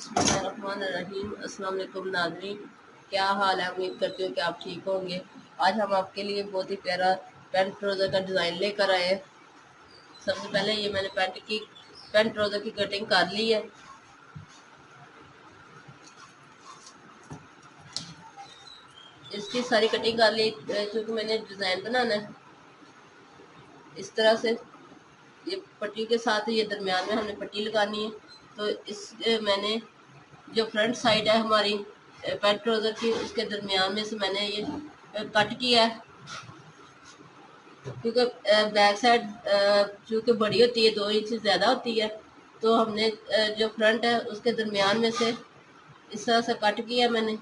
बिस्मिल्लाहिर्रहमानिर्रहीम। अस्सलाम वालेकुम नाज़रीन, क्या हाल है? उम्मीद करती हूँ कि आप ठीक होंगे। आज हम आपके लिए बहुत ही प्यारा पैंट ट्राउज़र का डिज़ाइन लेकर आए हैं। सबसे पहले ये मैंने पैंट ट्राउज़र की कटिंग कर ली है। इसकी सारी कटिंग कर ली क्योंकि मैंने डिज़ाइन बनाना है। इस तरह से ये पट्टी के साथ ये दरमियान में हमने पट्टी लगानी है। तो मैंने जो फ्रंट साइड है हमारी पैंट ट्राउज़र की, उसके दरमियान में से मैंने ये कट किया है, क्योंकि बैक साइड चूँकि बड़ी होती है, 2 इंच ज़्यादा होती है, तो हमने जो फ्रंट है उसके दरमियान में से इस तरह से कट किया मैंने।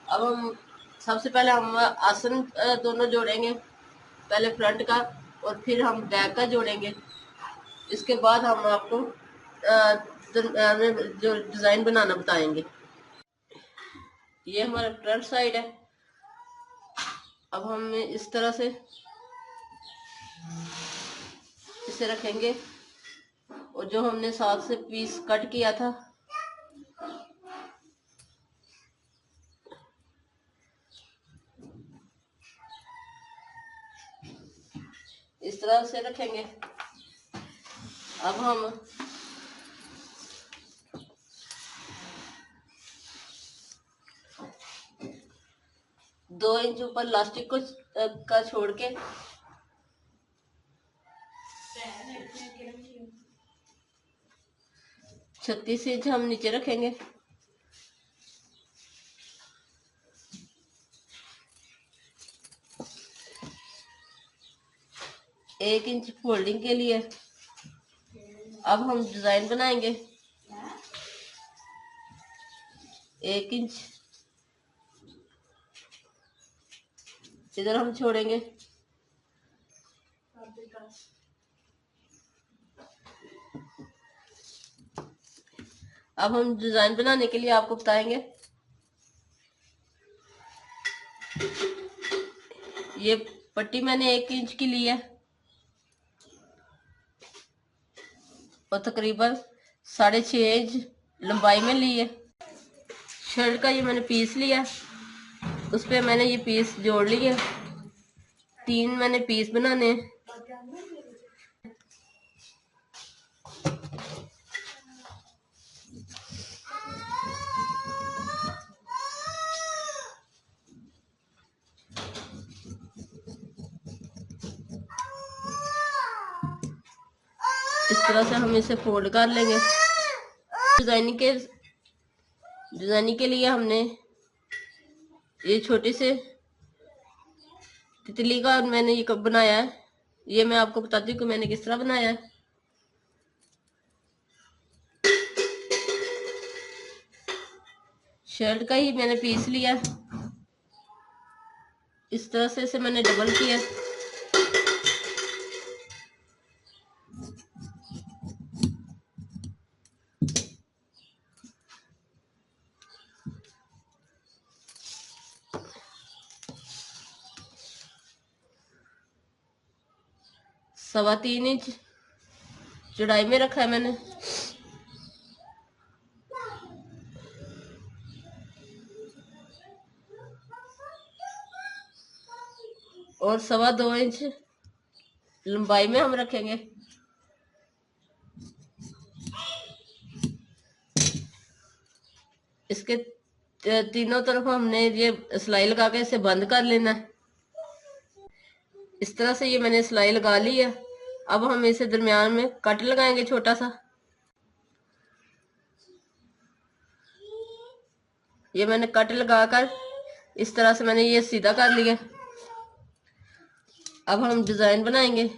अब हम सबसे पहले हम आसन दोनों जोड़ेंगे, पहले फ्रंट का और फिर हम बैक का जोड़ेंगे। इसके बाद हम आपको जो डिज़ाइन बनाना बताएंगे। ये हमारा फ्रंट साइड है। अब हम इस तरह से इसे रखेंगे और जो हमने साथ से पीस कट किया था इस तरह से रखेंगे। अब हम दो इंच ऊपर लास्टिक को का छोड़ के 36 इंच हम नीचे रखेंगे। एक इंच फोल्डिंग के लिए। अब हम डिजाइन बनाएंगे। 1 इंच इधर हम छोड़ेंगे। अब हम डिजाइन बनाने के लिए आपको बताएंगे। ये पट्टी मैंने 1 इंच की ली है और तकरीबन 6.5 इंच लंबाई में ली है। शर्ट का ये मैंने पीस लिया, उस पर मैंने ये पीस जोड़ लिए। 3 मैंने पीस बनाने हैं। इस तरह से हम इसे फोल्ड कर लेंगे। डिजाइनिंग के लिए हमने ये छोटे से तितली का मैंने ये कब बनाया है, ये मैं आपको बताती हूँ कि मैंने किस तरह बनाया है। शर्ट का ही मैंने पीस लिया, इस तरह से इसे मैंने डबल किया। सवा 3 इंच चौड़ाई में रखा है मैंने। और 2.25 इंच लंबाई में हम रखेंगे। इसके तीनों तरफ हमने ये सिलाई लगा के इसे बंद कर लेना है। इस तरह से ये मैंने सिलाई लगा ली है। अब हम इसे दरमियान में कट लगाएंगे छोटा सा। ये मैंने कट लगाकर इस तरह से मैंने ये सीधा कर लिया। अब हम डिजाइन बनाएंगे।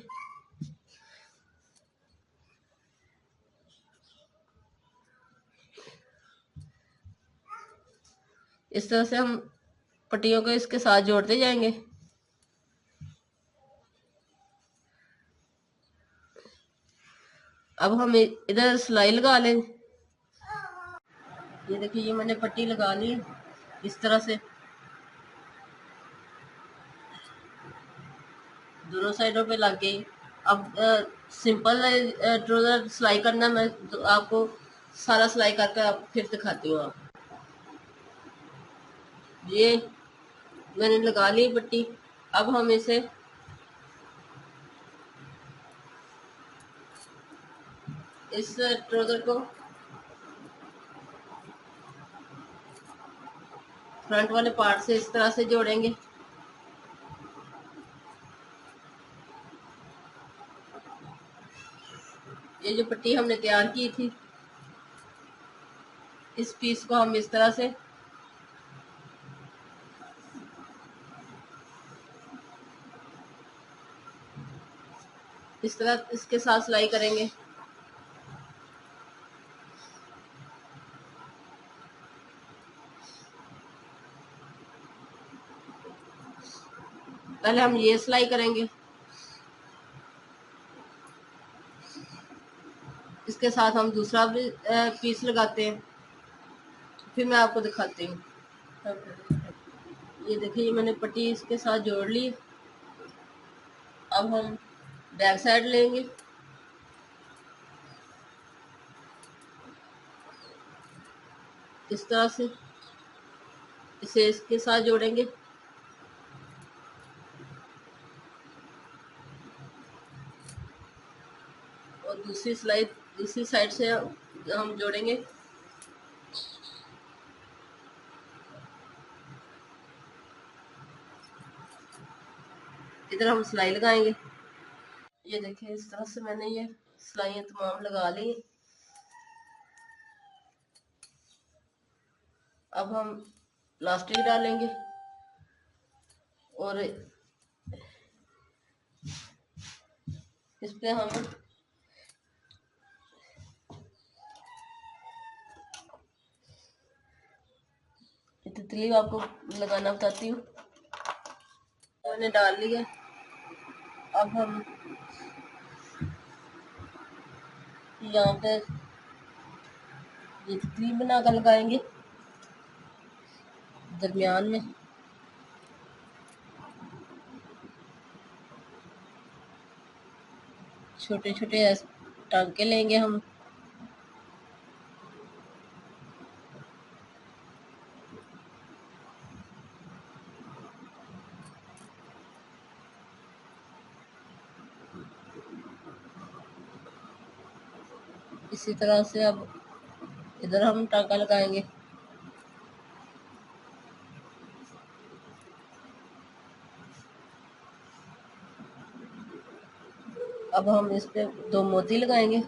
इस तरह से हम पट्टियों को इसके साथ जोड़ते जाएंगे। अब हम इधर सिलाई लगा लें। ये देखिए, ये मैंने पट्टी लगा ली। इस तरह से दोनों साइडों पे लग गई। अब सिंपल ट्राउजर सिलाई करना, मैं तो आपको सारा सिलाई करके आप फिर दिखाती हूँ। आप ये मैंने लगा ली पट्टी। अब हम इसे इस ट्राउजर को फ्रंट वाले पार्ट से इस तरह से जोड़ेंगे। ये जो पट्टी हमने तैयार की थी, इस पीस को हम इस तरह से इसके साथ सिलाई करेंगे। पहले हम ये सिलाई करेंगे, इसके साथ हम दूसरा भी पीस लगाते हैं, फिर मैं आपको दिखाती हूँ। ये देखिए, ये मैंने पट्टी इसके साथ जोड़ ली। अब हम बैक साइड लेंगे, इस तरह से इसे इसके साथ जोड़ेंगे। और दूसरी साइड से हम जोड़ेंगे। इधर हम सिलाई लगाएंगे। ये देखिए, इस तरह से मैंने ये सिलाइयाँ तमाम लगा ली। अब हम प्लास्टिक डालेंगे और इस पे हम तितली आपको लगाना बताती हूँ। मैंने डाल लिया। अब हम यहाँ पे ये तितली बनाकर लगाएंगे दरमियान में। छोटे छोटे टांके लेंगे हम। इसी तरह से अब इधर हम टांका लगाएंगे। अब हम इस पे 2 मोती लगाएंगे।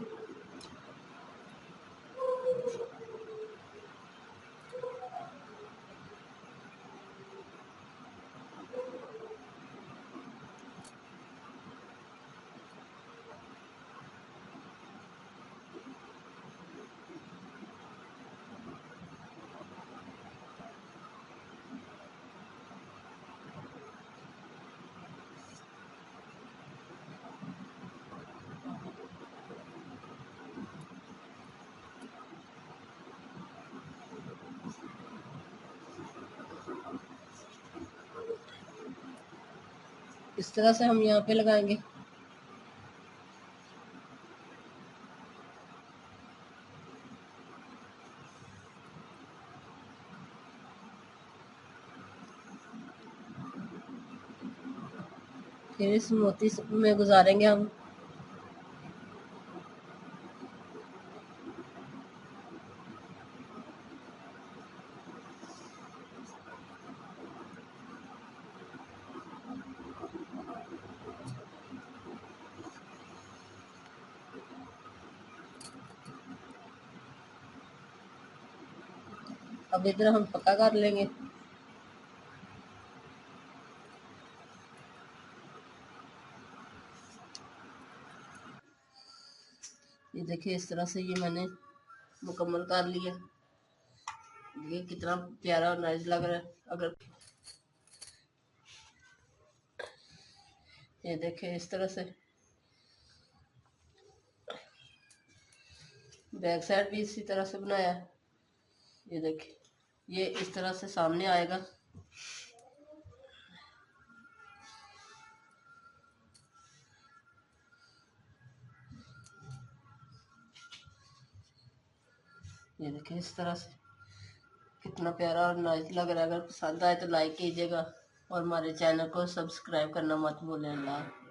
इस तरह से हम यहाँ पे लगाएंगे। फिर इस मोती में गुजारेंगे हम। अब इधर हम पक्का कर लेंगे। ये देखिए, इस तरह से ये मैंने मुकम्मल कर लिया। ये कितना प्यारा और नाइस लग रहा है। अगर ये देखिए, इस तरह से बैक साइड भी इसी तरह से बनाया। ये देखिए, ये इस तरह से सामने आएगा। ये देखिए इस तरह से कितना प्यारा और नाइस लग रहा है। अगर पसंद आए तो लाइक कीजिएगा और हमारे चैनल को सब्सक्राइब करना मत भूलें। अल्लाह।